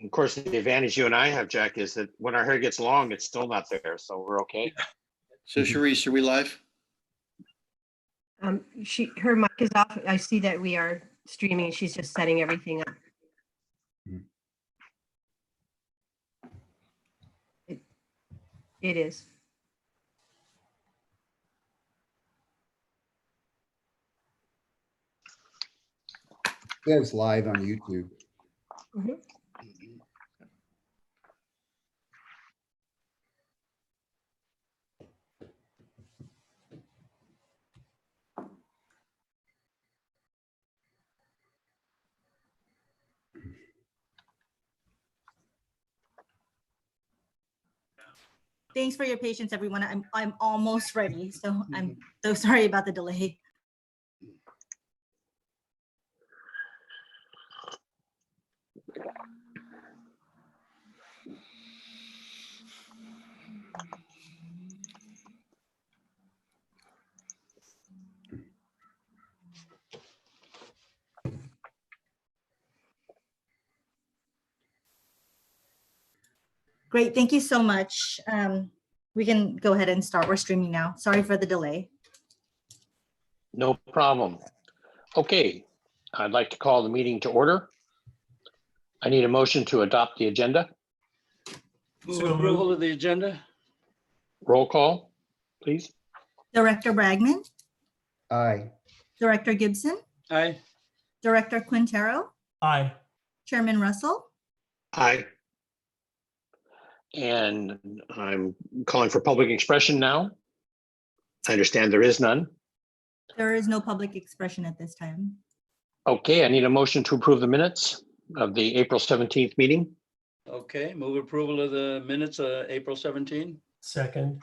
Of course, the advantage you and I have, Jack, is that when our hair gets long, it's still not there, so we're okay. So Sharice, are we live? Her mic is off. I see that we are streaming. She's just setting everything up. It is. It's live on YouTube. Mhm. Thanks for your patience, everyone. I'm almost ready, so I'm so sorry about the delay. Great, thank you so much. We can go ahead and start. We're streaming now. Sorry for the delay. No problem. Okay, I'd like to call the meeting to order. I need a motion to adopt the agenda. Move approval of the agenda? Roll call, please. Director Bragman, Aye. Director Gibson, Aye. Director Quintero, Aye. Chairman Russell, Aye. And I'm calling for public expression now. I understand there is none. there is no public expression at this time. Okay, I need a motion to approve the minutes of the April 17th meeting. Okay, move approval of the minutes, April 17. Second.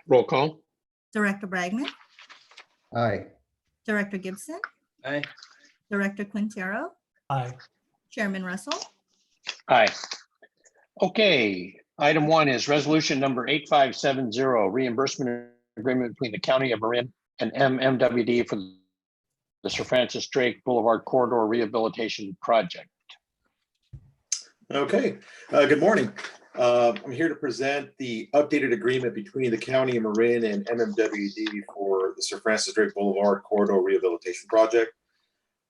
Roll call. Director Bragman, Aye. Director Gibson, Aye. Director Quintero, Aye. Chairman Russell. Aye. Okay, item 1 is resolution number 8570, reimbursement agreement between the County of Marin and MMWD for the Sir Francis Drake Boulevard Corridor Rehabilitation Project. Okay, good morning. I'm here to present the updated agreement between the County of Marin and MMWD for the Sir Francis Drake Boulevard Corridor Rehabilitation Project.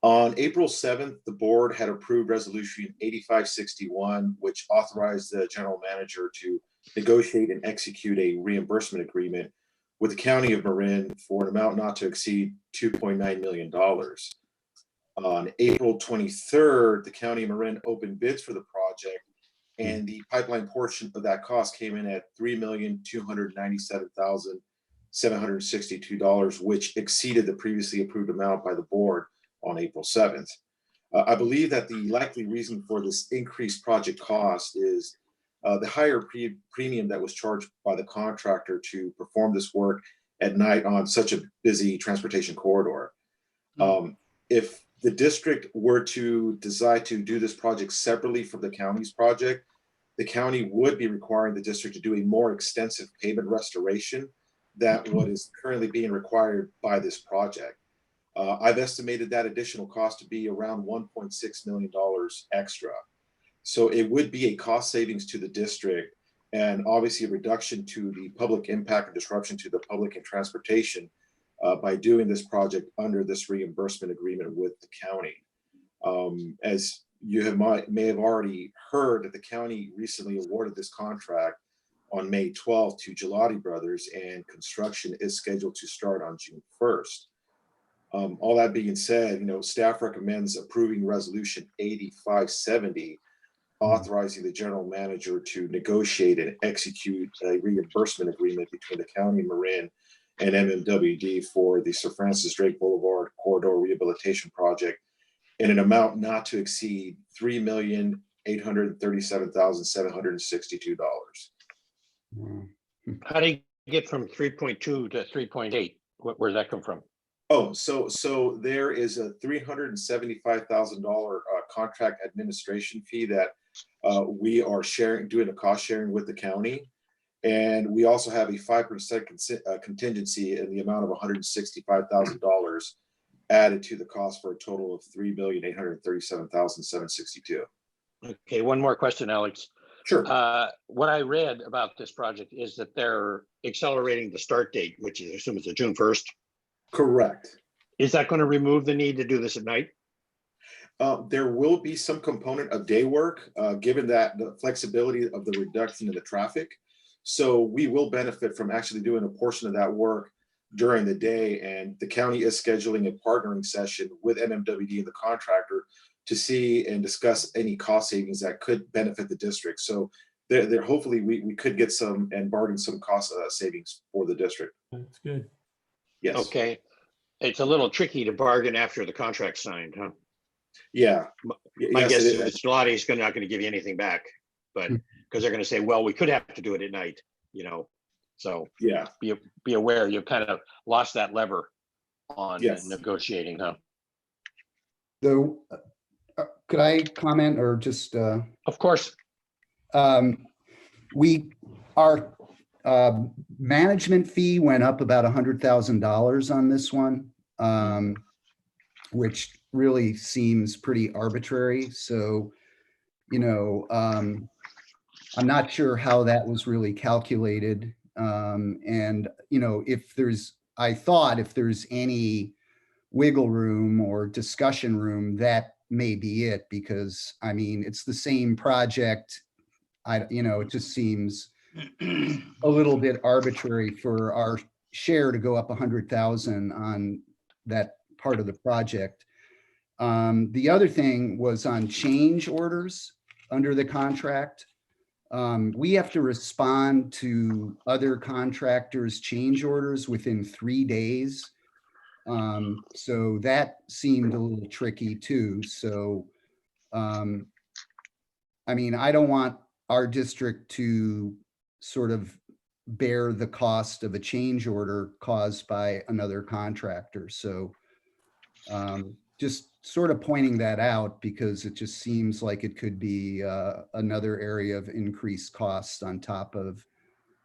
On April 7th, the board had approved resolution 8561, which authorized the general manager to negotiate and execute a reimbursement agreement with the County of Marin for an amount not to exceed $2.9 million. On April 23rd, the County of Marin opened bids for the project, and the pipeline portion of that cost came in at $3,297,762, which exceeded the previously approved amount by the board on April 7th. I believe that the likely reason for this increased project cost is the higher premium that was charged by the contractor to perform this work at night on such a busy transportation corridor. If the district were to decide to do this project separately from the county's project, the county would be requiring the district to do a more extensive pavement restoration than what is currently being required by this project. I've estimated that additional cost to be around $1.6 million extra. So it would be a cost savings to the district and obviously a reduction to the public impact and disruption to the public and transportation by doing this project under this reimbursement agreement with the county. As you may have already heard, that the county recently awarded this contract on May 12th to Gelati Brothers, and construction is scheduled to start on June 1st. All that being said, staff recommends approving resolution 8570, authorizing the general manager to negotiate and execute a reimbursement agreement between the County of Marin and MMWD for the Sir Francis Drake Boulevard Corridor Rehabilitation Project in an amount not to exceed $3,837,762. How do you get from 3.2 to 3.8? Where does that come from? Oh, so there is a $375,000 contract administration fee that we are doing a cost sharing with the county. And we also have a 5% contingency in the amount of $165,000 added to the cost for a total of $3,837,762. Okay, one more question, Alex. Sure. What I read about this project is that they're accelerating the start date, which is, I assume it's June 1st. Correct. Is that going to remove the need to do this at night? There will be some component of day work, given that the flexibility of the reduction in the traffic. So we will benefit from actually doing a portion of that work during the day. And the county is scheduling a partnering session with MMWD and the contractor to see and discuss any cost savings that could benefit the district. So there hopefully we could get some and bargain some cost savings for the district. That's good. Yes. Okay. It's a little tricky to bargain after the contract's signed, huh? Yeah. My Yes, guess it is Gelati's not going to give you anything back, but because they're going to say, well, we could have to do it at night, you know. So Yeah. be aware you've kind of lost that lever on Yes. negotiating, huh? So could I comment or just, Of course. our management fee went up about $100,000 on this one, which really seems pretty arbitrary. So, you know, I'm not sure how that was really calculated. And, you know, I thought if there's any wiggle room or discussion room, that may be it, because I mean, it's the same project. It just seems a little bit arbitrary for our share to go up 100,000 on that part of the project. The other thing was on change orders under the contract. We have to respond to other contractors' change orders within 3 days. So that seemed a little tricky too. So, I mean, I don't want our district to sort of bear the cost of a change order caused by another contractor. So, just sort of pointing that out because it just seems like it could be another area of increased costs on top of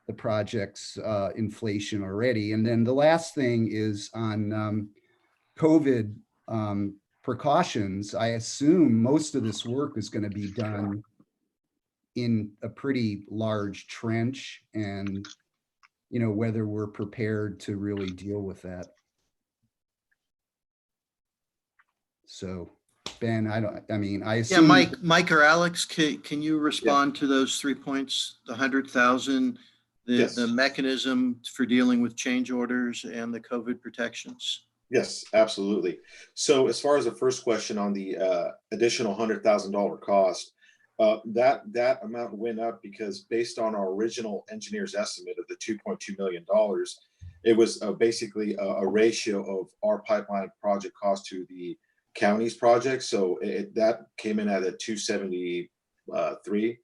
the project's inflation already. And then the last thing is on COVID precautions. I assume most of this work is going to be done in a pretty large trench, and you know, whether we're prepared to really deal with that. So Ben, I Yeah, assume. Mike or Alex, can you respond to those 3 points? The 100,000, Yes. the mechanism for dealing with change orders and the COVID protections? Yes, absolutely. So as far as the first question on the additional $100,000 cost, that amount went up because based on our original engineer's estimate of the $2.2 million, it was basically a ratio of our pipeline project cost to the county's project. So that came in at a 273.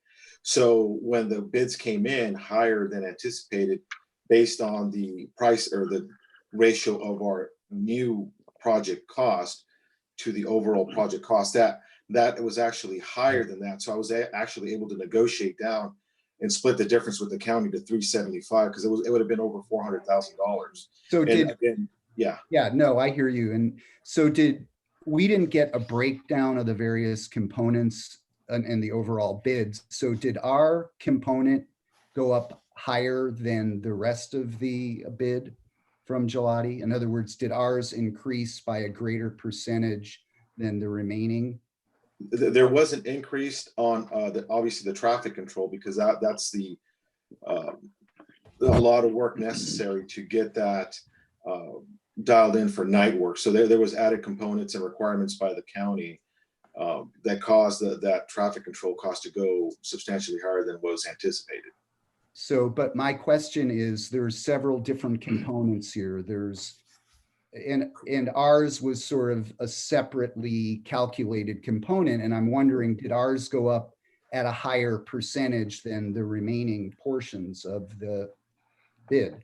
So when the bids came in higher than anticipated, based on the price or the ratio of our new project cost to the overall project cost, that was actually higher than that. So I was actually able to negotiate down and split the difference with the county to 375 because it would have been over $400,000. So yeah, no, I hear you. And so we didn't get a breakdown of the various components and the overall bids. So did our component go up higher than the rest of the bid from Gelati? In other words, did ours increase by a greater percentage than the remaining? There was an increase on obviously the traffic control because that's a lot of work necessary to get that dialed in for night work. So there was added components and requirements by the county that caused that traffic control cost to go substantially higher than was anticipated. So, but my question is, there's several different components here. And ours was sort of a separately calculated component. And I'm wondering, did ours go up at a higher percentage than the remaining portions of the bid?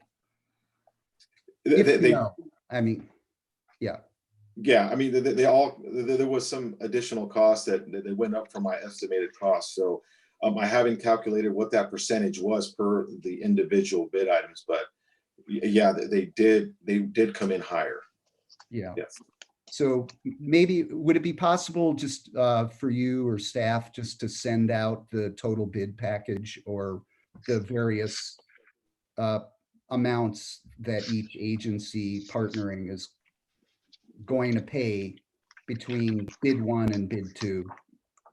Yeah, I mean, there was some additional costs that went up from my estimated cost. So I haven't calculated what that percentage was per the individual bid items, but yeah, they did come in higher. Yeah. Yes. So maybe, would it be possible just for you or staff just to send out the total bid package or the various amounts that each agency partnering is going to pay between bid 1 and bid 2?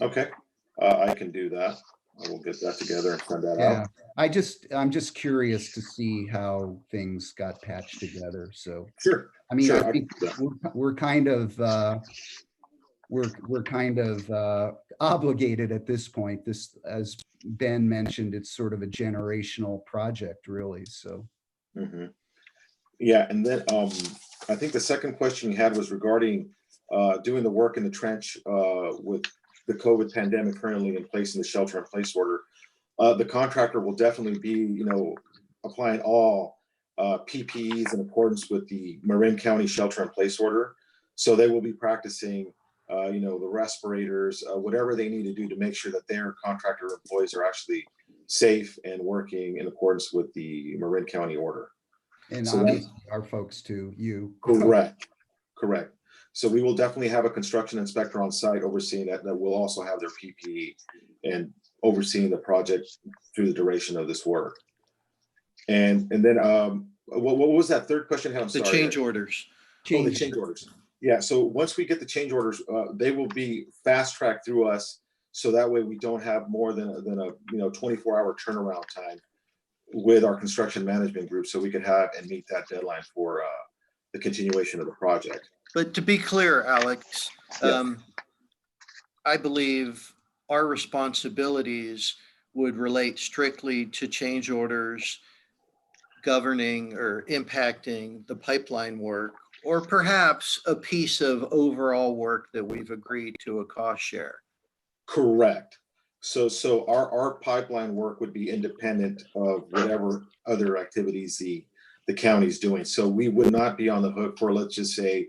Okay, I can do that. I will get that together and send that Yeah, out. I'm just curious to see how things got patched together. So, Sure, I mean, sure. I I think can do that. we're kind of we're kind of obligated at this point. This, as Ben mentioned, it's sort of a generational project, really. So, Mhm. Yeah, and then I think the second question you had was regarding doing the work in the trench with the COVID pandemic currently in place in the shelter in place order. The contractor will definitely be, applying all PPEs in accordance with the Marin County shelter in place order. So they will be practicing, the respirators, whatever they need to do to make sure that their contractor employees are actually safe and working in accordance with the Marin County order. and So that- obviously our folks too, you. Correct, correct. So we will definitely have a construction inspector on site overseeing that will also have their PPE and overseeing the project through the duration of this work. And then what was that third question? I'm The sorry. change orders. Oh, the change orders. Yeah, so once we get the change orders, they will be fast tracked through us. So that way we don't have more than a 24-hour turnaround time with our construction management group, so we could have and meet that deadline for the continuation of the project. But to be clear, Alex, Yeah. I believe our responsibilities would relate strictly to change orders governing or impacting the pipeline work, or perhaps a piece of overall work that we've agreed to a cost share. Correct. So our pipeline work would be independent of whatever other activities the county's doing. So we would not be on the hook for, let's just say,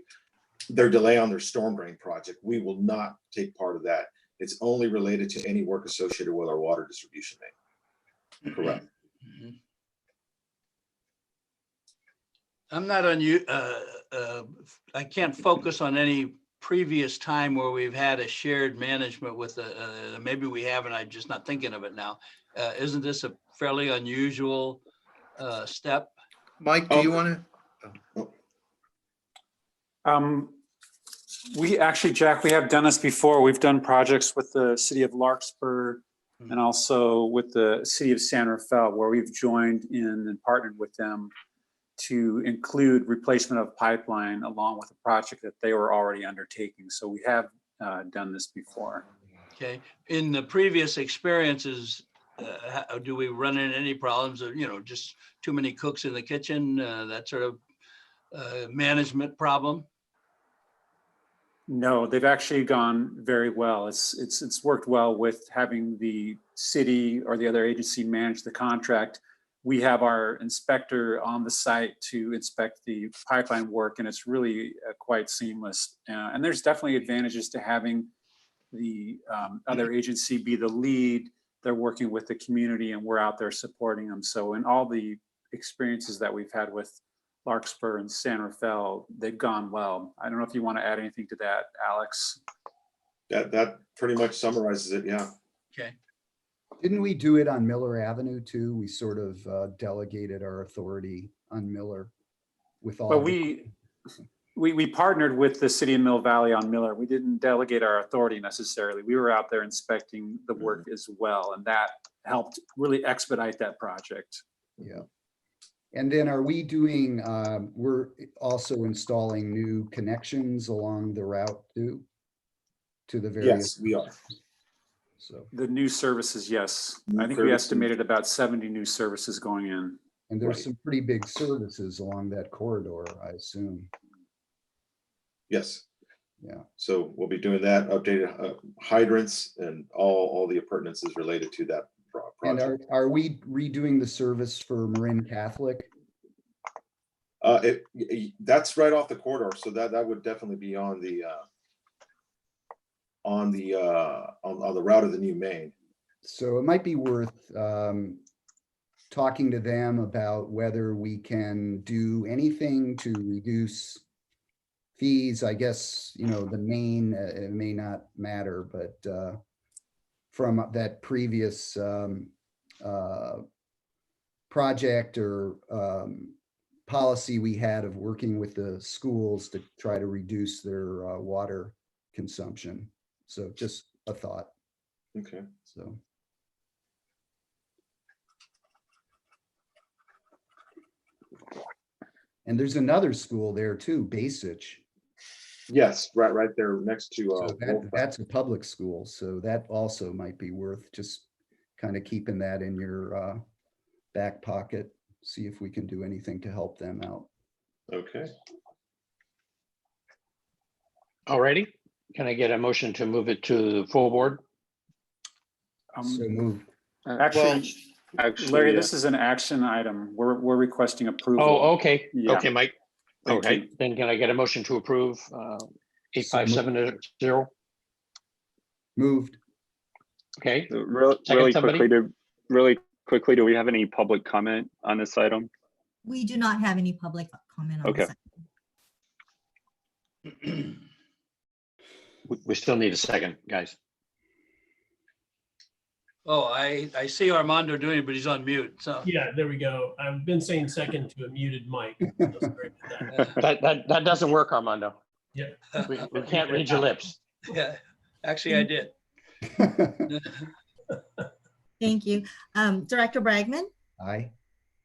their delay on their storm drain project. We will not take part of that. It's only related to any work associated with our water distribution main. Correct. I'm not on you, I can't focus on any previous time where we've had a shared management with maybe we haven't, I'm just not thinking of it now. Isn't this a fairly unusual step? Mike, do you want to? We actually, Jack, we have done this before. We've done projects with the city of Larkspur and also with the city of San Rafael, where we've joined in and partnered with them to include replacement of pipeline along with a project that they were already undertaking. So we have done this before. Okay, in the previous experiences, do we run into any problems of, just too many cooks in the kitchen, that sort of management problem? No, they've actually gone very well. It's worked well with having the city or the other agency manage the contract. We have our inspector on the site to inspect the pipeline work, and it's really quite seamless. And there's definitely advantages to having the other agency be the lead. They're working with the community and we're out there supporting them. So in all the experiences that we've had with Larkspur and San Rafael, they've gone well. I don't know if you want to add anything to that, Alex. That pretty much summarizes it. Yeah. Okay. Didn't we do it on Miller Avenue too? We sort of delegated our authority on Miller with all. But we partnered with the city of Mill Valley on Miller. We didn't delegate our authority necessarily. We were out there inspecting the work as well, and that helped really expedite that project. Yeah. And then are we doing, we're also installing new connections along the route too? To the various. Yes, we are. So, The new services, yes. New I think we services. estimated about 70 new services going in. and there's Right. some pretty big services along that corridor, I assume. Yes. Yeah. So we'll be doing that, updated hydrants and all the appurtenances related to that And project. are we redoing the service for Marin Catholic? That's right off the corridor, so that would definitely be on the route of the new main. So it might be worth talking to them about whether we can do anything to reduce fees, I guess, the main, it may not matter, but from that previous project or policy we had of working with the schools to try to reduce their water consumption. So just a thought, Okay. so. And there's another school there too, Basich. Yes, right there next to, So that's a public school, so that also might be worth just kind of keeping that in your back pocket. See if we can do anything to help them out. okay. Alrighty, can I get a motion to move it to the full board? So move. Actually, Actually, Larry, this is an action item. We're requesting approval. Oh, okay, Yeah. okay, Mike. Thank Okay, you. then can I get a motion to approve 8570? Moved. Okay, really somebody? quickly, do we have any public comment on this item? We do not have any public comment on Okay. this. we still need a second, guys. Oh, I see Armando doing it, but he's on mute, so. Yeah, there we go. I've been saying second to a muted mic. So sorry about that. That doesn't work, Armando. Yeah. We can't read your lips. Yeah, actually I did. Thank you. Director Bragman, Aye.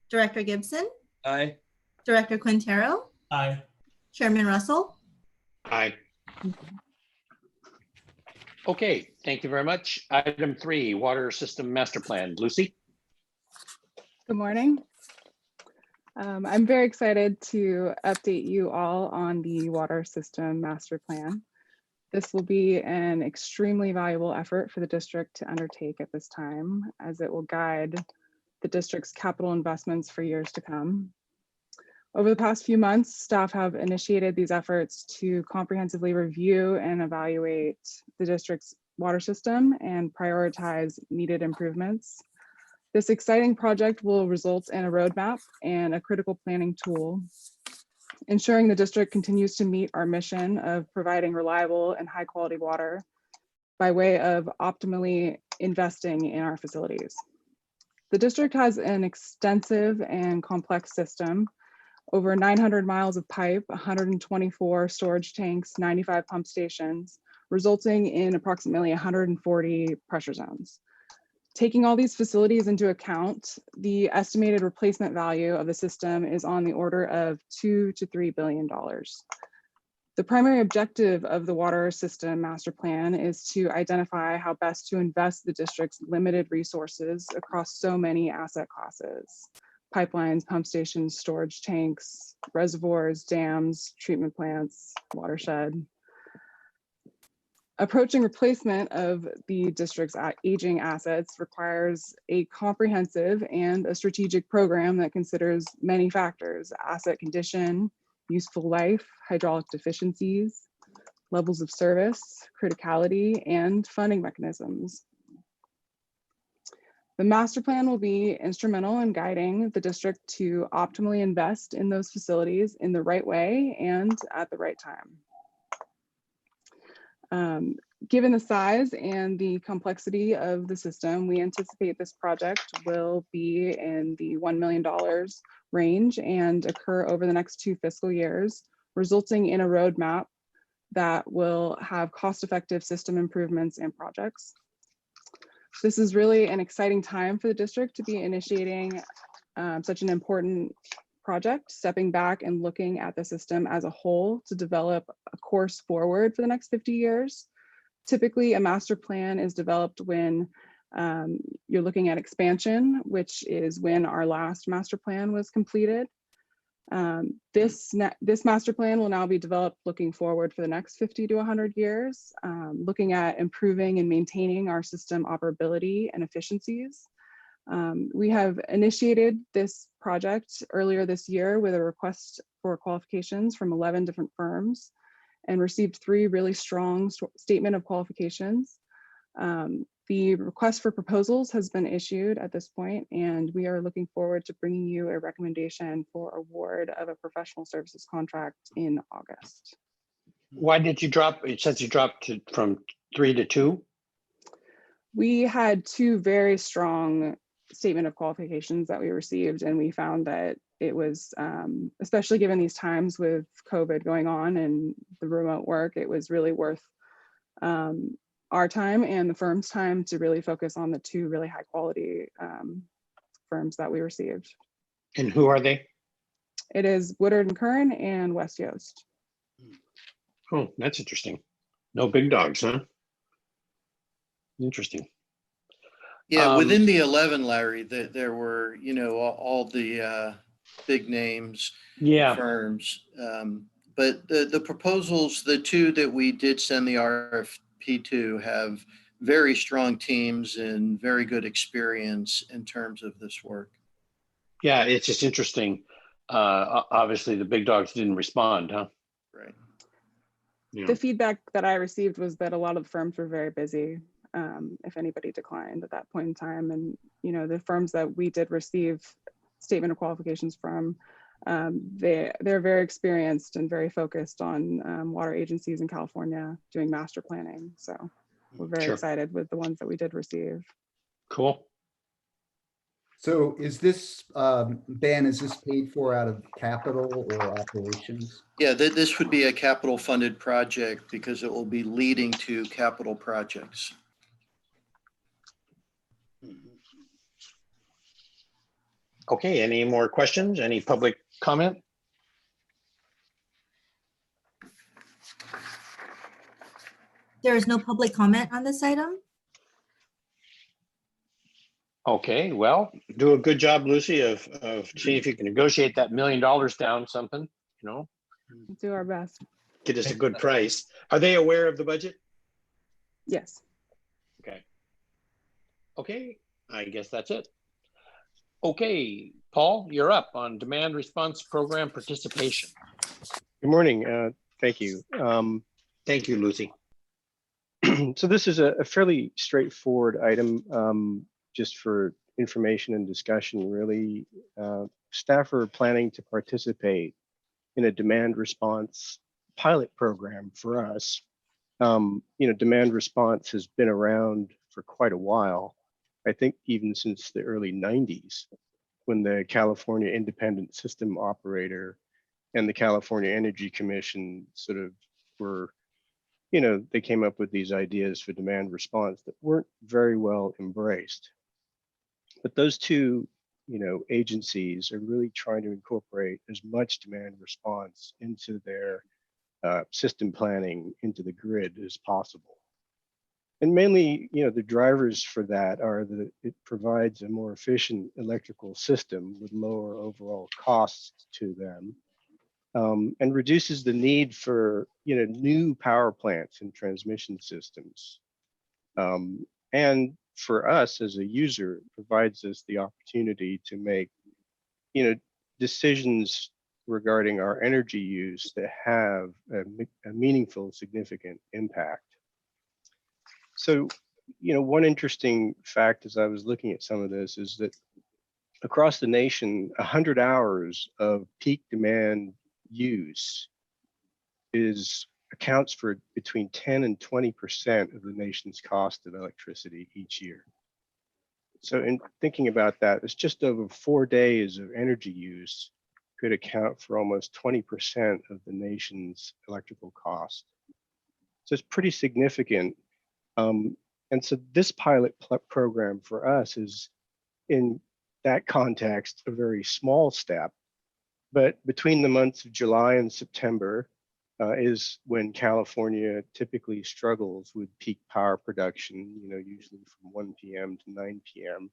Director Gibson, Aye. Director Quintero, Aye. Chairman Russell. Aye. Okay, thank you very much. Item 3, Water System Master Plan. Lucy? Good morning. I'm very excited to update you all on the water system master plan. This will be an extremely valuable effort for the district to undertake at this time, as it will guide the district's capital investments for years to come. Over the past few months, staff have initiated these efforts to comprehensively review and evaluate the district's water system and prioritize needed improvements. This exciting project will result in a roadmap and a critical planning tool, ensuring the district continues to meet our mission of providing reliable and high quality water by way of optimally investing in our facilities. The district has an extensive and complex system, over 900 miles of pipe, 124 storage tanks, 95 pump stations, resulting in approximately 140 pressure zones. Taking all these facilities into account, the estimated replacement value of the system is on the order of $2 to $3 billion. The primary objective of the water system master plan is to identify how best to invest the district's limited resources across so many asset classes: pipelines, pump stations, storage tanks, reservoirs, dams, treatment plants, watershed. Approaching replacement of the district's aging assets requires a comprehensive and a strategic program that considers many factors: asset condition, useful life, hydraulic deficiencies, levels of service, criticality, and funding mechanisms. The master plan will be instrumental in guiding the district to optimally invest in those facilities in the right way and at the right time. Given the size and the complexity of the system, we anticipate this project will be in the $1 million range and occur over the next 2 fiscal years, resulting in a roadmap that will have cost-effective system improvements and projects. This is really an exciting time for the district to be initiating such an important project, stepping back and looking at the system as a whole to develop a course forward for the next 50 years. Typically, a master plan is developed when you're looking at expansion, which is when our last master plan was completed. This master plan will now be developed looking forward for the next 50 to 100 years, looking at improving and maintaining our system operability and efficiencies. We have initiated this project earlier this year with a request for qualifications from 11 different firms and received 3 really strong statement of qualifications. The request for proposals has been issued at this point, and we are looking forward to bringing you a recommendation for award of a professional services contract in August. Why did you drop? It says you dropped from 3 to 2. We had two very strong statement of qualifications that we received, and we found that it was, especially given these times with COVID going on and the remote work, it was really worth our time and the firm's time to really focus on the two really high quality firms that we received. And who are they? It is Woodard and Curran and West Yost. Oh, that's interesting. No big dogs, huh? Interesting. Yeah, within the 11, Larry, there were, all the big names, Yeah. firms. But the proposals, the two that we did send the RFP to, have very strong teams and very good experience in terms of this work. Yeah, it's just interesting. Obviously, the big dogs didn't respond, huh? Right. Yeah. The feedback that I received was that a lot of the firms were very busy, if anybody declined at that point in time. And, the firms that we did receive statement of qualifications from, they're very experienced and very focused on water agencies in California doing master planning. So we're very Sure. excited with the ones that we did receive. Cool. So is this, Ben, is this paid for out of capital or operations? Yeah, this would be a capital funded project because it will be leading to capital projects. Okay, any more questions? Any public comment? There is no public comment on this item. Okay, well, do a good job, Lucy, of seeing if you can negotiate that $1 million down something, Do our best. get us a good price. Are they aware of the budget? Yes. Okay. Okay, I guess that's it. Okay, Paul, you're up on demand response program participation. Good morning. Thank you. Thank you, Lucy. So this is a fairly straightforward item, just for information and discussion, really. Staff are planning to participate in a demand response pilot program for us. Demand response has been around for quite a while. I think even since the early 90s, when the California Independent System Operator and the California Energy Commission sort of were, they came up with these ideas for demand response that weren't very well embraced. But those two, agencies are really trying to incorporate as much demand response into their system planning, into the grid as possible. And mainly, the drivers for that are that it provides a more efficient electrical system with lower overall costs to them, and reduces the need for, new power plants and transmission systems. And for us as a user, it provides us the opportunity to make, decisions regarding our energy use that have a meaningful, significant impact. So, one interesting fact as I was looking at some of this is that across the nation, 100 hours of peak demand use accounts for between 10 and 20% of the nation's cost of electricity each year. So in thinking about that, it's just over 4 days of energy use could account for almost 20% of the nation's electrical cost. So it's pretty significant. And so this pilot program for us is, in that context, a very small step. But between the months of July and September is when California typically struggles with peak power production, usually from 1 p.m. to 9 p.m.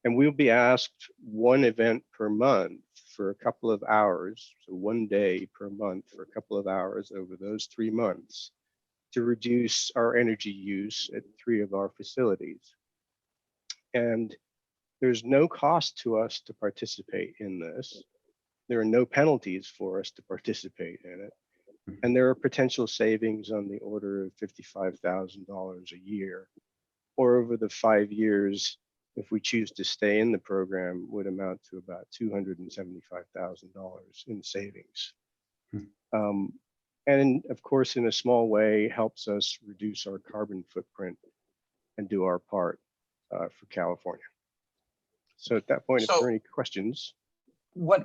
And we'll be asked one event per month for a couple of hours, so 1 day per month for a couple of hours over those 3 months, to reduce our energy use at 3 of our facilities. And there's no cost to us to participate in this. There are no penalties for us to participate in it. And there are potential savings on the order of $55,000 a year, or over the 5 years, if we choose to stay in the program, would amount to about $275,000 in savings. And of course, in a small way, helps us reduce our carbon footprint and do our part for California. So at that point, if there So- are any questions. What,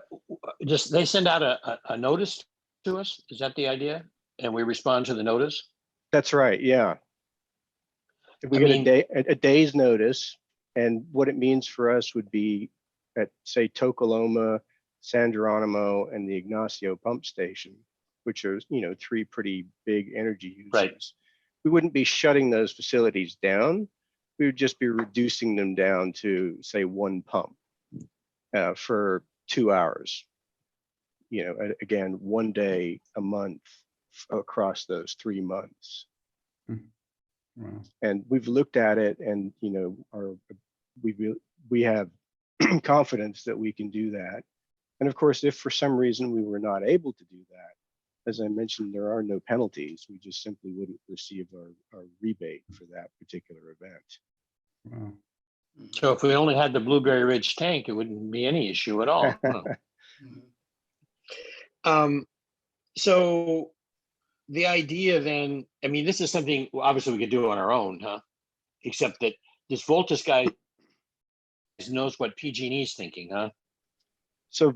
just, they send out a notice to us? Is that the idea? And we respond to the notice? That's right, yeah. We I get mean- a day's notice, and what it means for us would be at, say, Tocaloma, San Geronimo, and the Ignacio pump station, which are, you know, 3 pretty big energy users. Right. We wouldn't be shutting those facilities down. We would just be reducing them down to, say, 1 pump for 2 hours. You know, again, 1 day a month across those 3 months. Wow. And we've looked at it, and you know, we have confidence that we can do that. And of course, if for some reason we were not able to do that, as I mentioned, there are no penalties. We just simply wouldn't receive our rebate for that particular event. Wow. So if we only had the Blueberry Ridge tank, it wouldn't be any issue at all. Huh. So the idea then, I mean, this is something obviously we could do on our own, huh? Except that this Voltus guy knows what PG&E is thinking, huh? So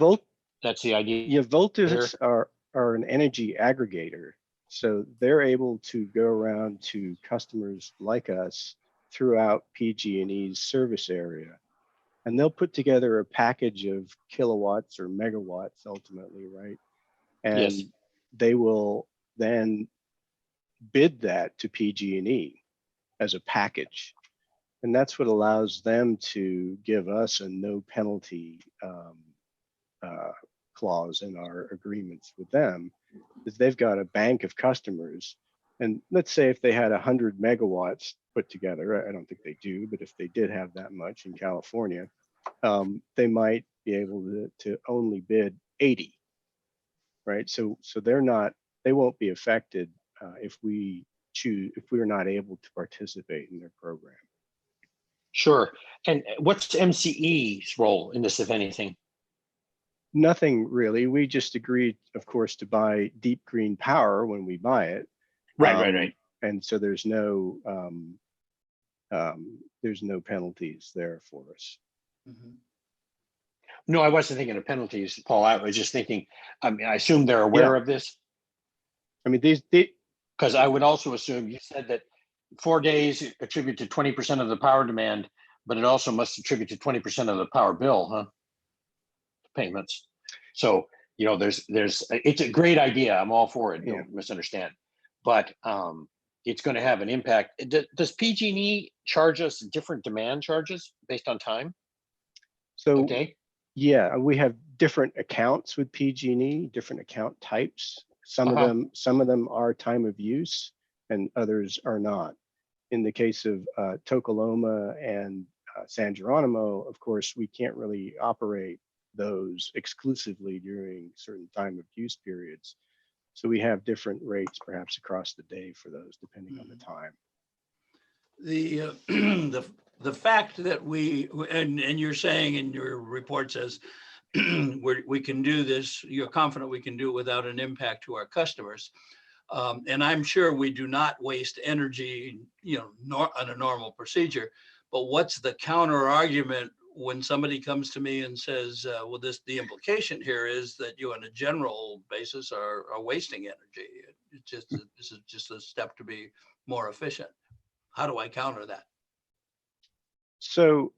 That's the idea. Yeah, Voltus are an energy aggregator. So they're able to go around to customers like us throughout PG&E's service area. And they'll put together a package of kilowatts or megawatts ultimately, right? And Yes. they will then bid that to PG&E as a package. And that's what allows them to give us a no penalty clause in our agreements with them, is they've got a bank of customers. And let's say if they had 100 megawatts put together, I don't think they do, but if they did have that much in California, they might be able to only bid 80, right? So they won't be affected if we are not able to participate in their program. Sure. And what's MCE's role in this, if anything? Nothing really. We just agreed, of course, to buy deep green power when we buy it. Right. And so there's no penalties there for us. No, I wasn't thinking of penalties, Paul. I was just thinking, I mean, I assume they're aware of this. I mean, because I would also assume you said that 4 days attribute to 20% of the power demand, but it also must attribute to 20% of the power bill, huh? Payments. So, you know, it's a great idea. I'm all for it. Don't misunderstand. But it's going to have an impact. Does PG&E charge us different demand charges based on time? So, okay. Yeah, we have different accounts with PG&E, different account types. Some of them are time of use and others are not. In the case of Tocaloma and San Geronimo, of course, we can't really operate those exclusively during certain time of use periods. So we have different rates perhaps across the day for those, depending on the time. The fact that and you're saying in your report says we can do this, you're confident we can do it without an impact to our customers. And I'm sure we do not waste energy, you know, on a normal procedure. But what's the counter argument when somebody comes to me and says, well, the implication here is that you on a general basis are wasting energy. This is just a step to be more efficient. How do I counter that? So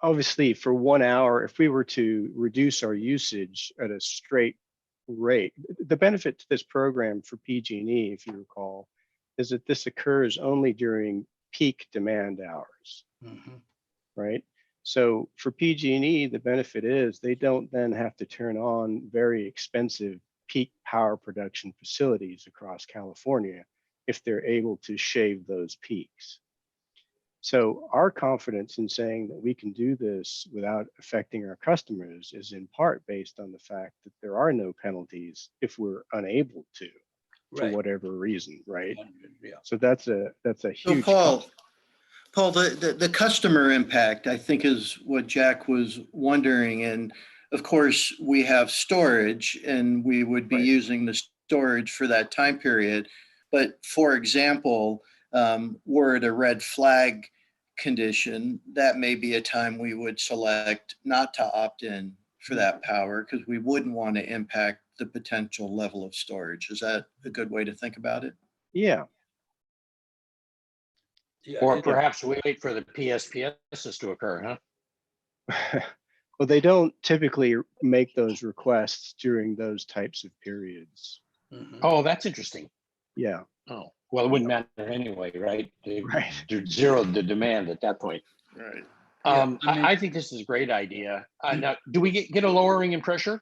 obviously for 1 hour, if we were to reduce our usage at a straight rate, the benefit to this program for PG&E, if you recall, is that this occurs only during peak demand hours, right? So for PG&E, the benefit is they don't then have to turn on very expensive peak power production facilities across California if they're able to shave those peaks. So our confidence in saying that we can do this without affecting our customers is in part based on the fact that there are no penalties if we're unable to, for whatever reason, right? Yeah. So that's a huge. So Paul, the customer impact, I think, is what Jack was wondering. And of course, we have storage and we would be Right. using the storage for that time period. But for example, were it a red flag condition, that may be a time we would select not to opt in for that power because we wouldn't want to impact the potential level of storage. Is that a good way to think about it? Yeah. Yeah, Or it- perhaps we wait for the PSPSs to occur, huh? Well, they don't typically make those requests during those types of periods. mhm. Oh, that's interesting. Yeah, Oh, well, it wouldn't matter anyway, right? They right. zeroed the demand at that point. Right. Yeah, I mean- I think this is a great idea. Now, do we get a lowering in pressure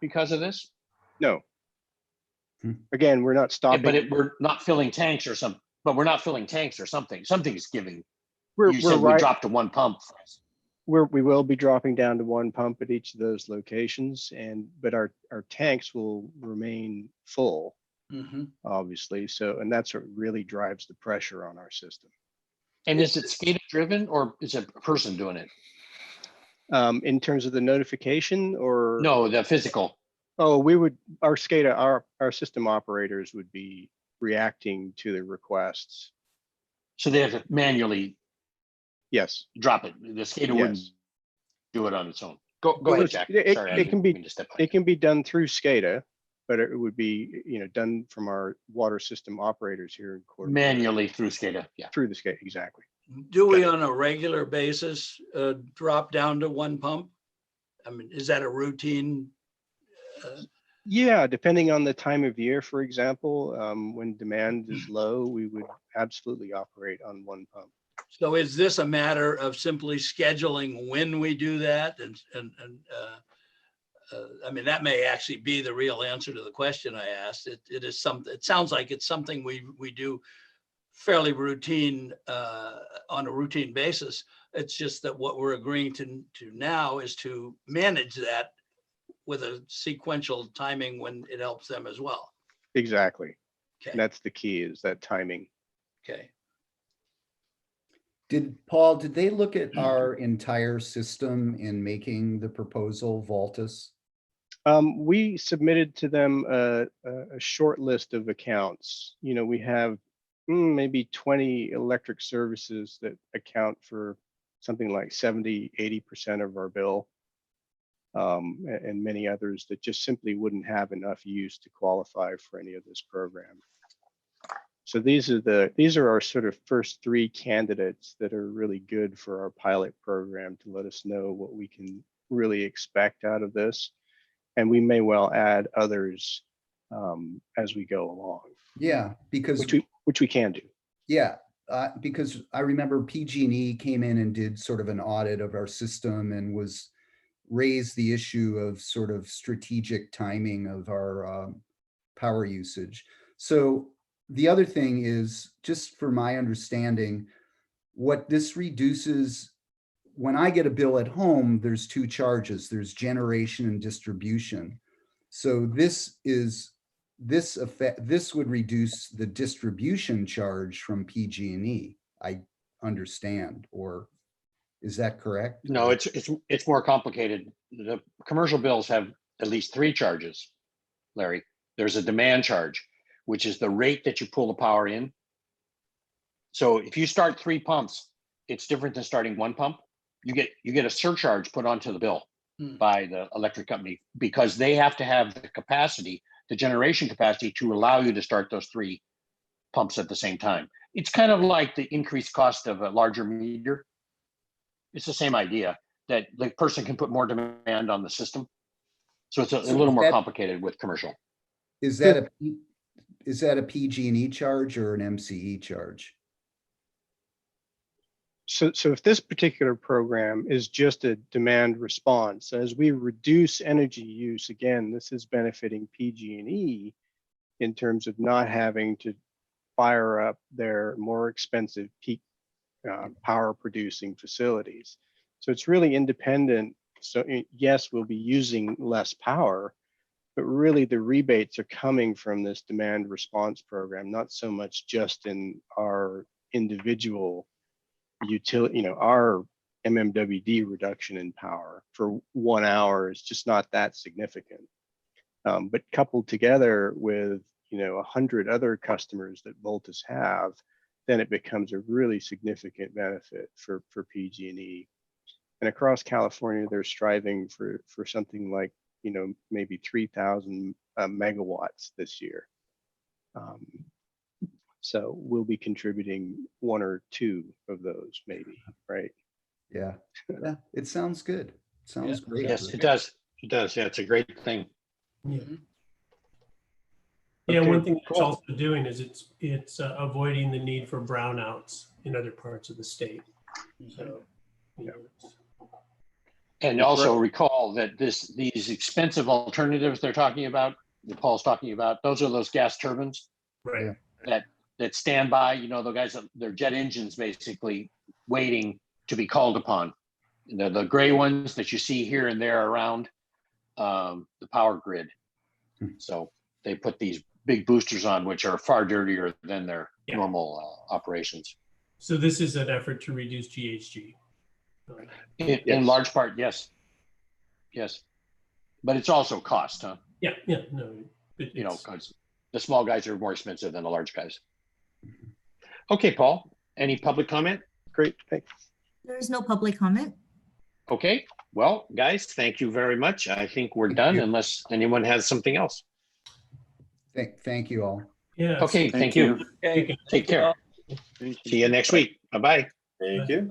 because of this? No. Hmm. Again, we're not Yeah, stopping. but we're not filling tanks or something. But we're not filling tanks or something. Something's giving. we're You said we right. dropped to one pump. We will be dropping down to one pump at each of those locations, but our tanks will remain full, Mhm. obviously. So, and that's what really drives the pressure on our system. And is it SCADA driven or is it a person doing it? In terms of the notification, or No, the physical. oh, our SCADA, our system operators would be reacting to the requests. So they have to manually Yes. drop it. The SCADA wouldn't Yes. do it on its own. Go Well, ahead, Jack. it- Sorry, I it didn't can be- mean to step on It you. can be done through SCADA, but it would be, done from our water system operators here in Coeur d'Alene. Manually through SCADA. Yeah. Through the SCADA, exactly. Do we Got on a regular basis drop down to one pump? I mean, is that a routine? Yeah, depending on the time of year, for example, when demand is low, we would absolutely operate on one pump. So is this a matter of simply scheduling when we do that? I mean, that may actually be the real answer to the question I asked. It is something, it sounds like it's something we do fairly routine, on a routine basis. It's just that what we're agreeing to now is to manage that with a sequential timing when it helps them as well. Exactly. Okay, And that's the key, is that timing. okay. Paul, did they look at our entire system in making the proposal, Voltus? We submitted to them a short list of accounts. We have maybe 20 electric services that account for something like 70–80% of our bill, and many others that just simply wouldn't have enough use to qualify for any of this program. So these are our sort of first three candidates that are really good for our pilot program to let us know what we can really expect out of this. And we may well add others as we go along. Yeah, because Which we can do. yeah, because I remember PG&E came in and did sort of an audit of our system and raised the issue of sort of strategic timing of our power usage. So the other thing is, just for my understanding, what this reduces, when I get a bill at home, there's two charges. There's generation and distribution. So this would reduce the distribution charge from PG&E, I understand, or is that correct? No, it's more complicated. The commercial bills have at least three charges, Larry. There's a demand charge, which is the rate that you pull the power in. So if you start three pumps, it's different than starting one pump. You get a surcharge put onto the bill by the electric company because they have to have the capacity, the generation capacity, to allow you to start those three pumps at the same time. It's kind of like the increased cost of a larger meter. It's the same idea, that the person can put more demand on the system. So it's a little more complicated with commercial. Is that a PG&E charge or an MCE charge? So if this particular program is just a demand response, as we reduce energy use, again, this is benefiting PG&E in terms of not having to fire up their more expensive peak power producing facilities. So it's really independent. So yes, we'll be using less power, but really the rebates are coming from this demand response program, not so much just in our individual utility, our MMWD reduction in power for 1 hour is just not that significant. But coupled together with 100 other customers that Voltus have, then it becomes a really significant benefit for PG&E. And across California, they're striving for something like maybe 3,000 megawatts this year. So we'll be contributing 1 or 2 of those, maybe, right? Yeah, yeah, it sounds good. Sounds great. Yes, it does. It does. Yeah, it's a great thing. Yeah. Mhm. Yeah, Okay, one thing it's cool. also doing is it's avoiding the need for brownouts in other parts of the state. So, you know, it's- And also recall that these expensive alternatives they're talking about, that Paul's talking about, those are those gas turbines right. that stand by, the guys, they're jet engines basically waiting to be called upon. The gray ones that you see here and there around the power grid. So they put these big boosters on, which are far dirtier than their Yeah. normal operations. So this is an effort to reduce GHG. In Yes. large part, yes. Yes. But it's also cost, huh? Yeah, no, it's, Because the small guys are more expensive than the large guys. Okay, Paul, any public comment? Great, thanks. There is no public comment. Okay, well, guys, thank you very much. I think we're Thank done you. unless anyone has something else. Thank you all. yeah. Okay, Thank thank you. Okay. Take care. See you next week. Bye-bye. Thank you.